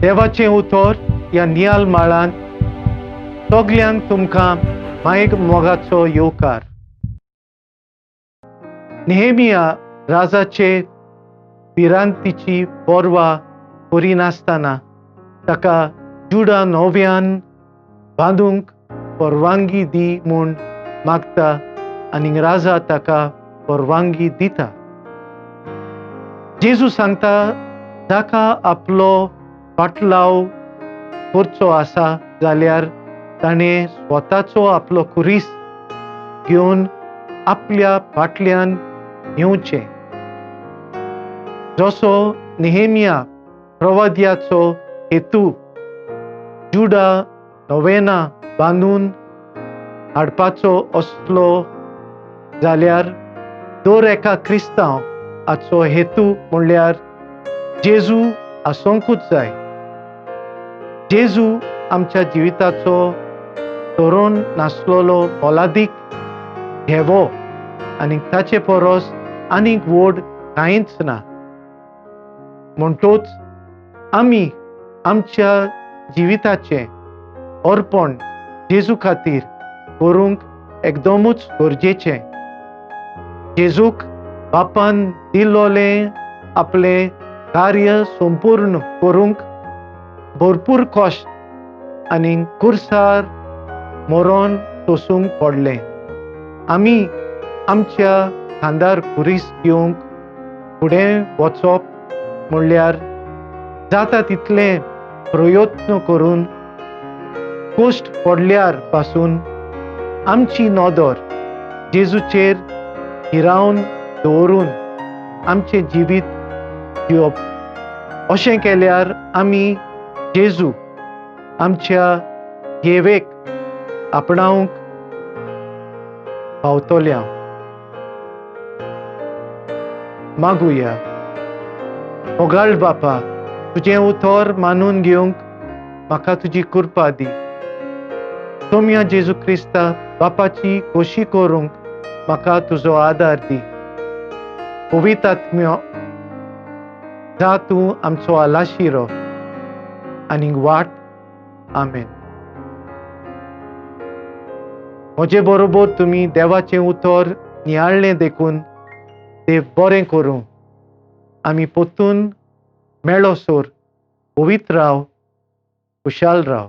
देवाचें उतर ह्या नियाल माळांत सगल्यांक तुमकां मायक मोगाचो येवकार. नेहेमिया राजाचे विरांतीची पर्वा करिनासतना ताका जुडा नव्यान बांदूंक परवानगी दी म्हूण मागता आनी राजा ताका परवानगी दिता. जेजू सांगता जाका आपलो फाटलाव करचो आसा जाल्यार ताणें स्वताचो आपलो कुरीस घेवन आपल्या फाटल्यान येवचें. जसो नेहेमिया प्रवाद्याचो हेतू जुडा नवेना बांदून हाडपाचो असलो जाल्यार दर एका क्रिस्तांव हाचो हेतू म्हणल्यार जेजू आसोंकूच जाय. जेजू आमच्या जिविताचो धरून नासलोलो मोलादीक घेवो आनी ताचे परस आनीक व्हड कांयच ना. म्हणटूच आमी आमच्या जिविताचें अर्पण जेजू खातीर करूंक एकदमूच गरजेचें. जेजूक बापान दिल्लोलें आपलें कार्य संपूर्ण करूंक भरपूर कश्ट आनी कुर्सार मरण सोंसूंक पडलें. आमी आमच्या खांदार कुरीस घेवंक फुडें वचप म्हणल्यार जाता तितले प्रयत्न करून कश्ट पडल्यार पासून आमची नदर जेजूचेर हिरावन दवरून आमचें जिवीत जिवप. अशें केल्यार आमी जेजू आमच्या घेवेक आपणावंक पावतल्या. मागुया. मोगाळ बापा, तुजें उतर मानून घेवंक म्हाका तुजी कृपा दी. सोम्या जेजू क्रिस्ता बापाची खोशी करूंक म्हाका तुजो आदार दी. पवित्र आत्म्यो, जा तूं आमचो आलाशिरो आनी वाट. आमेन. म्हजे बरोबर तुमी देवाचें उतर नियाळ्ळें देखून देव बरें करूं. आमी परतून मेळ्ळोसोर पवित्र राव, खुशाल राव.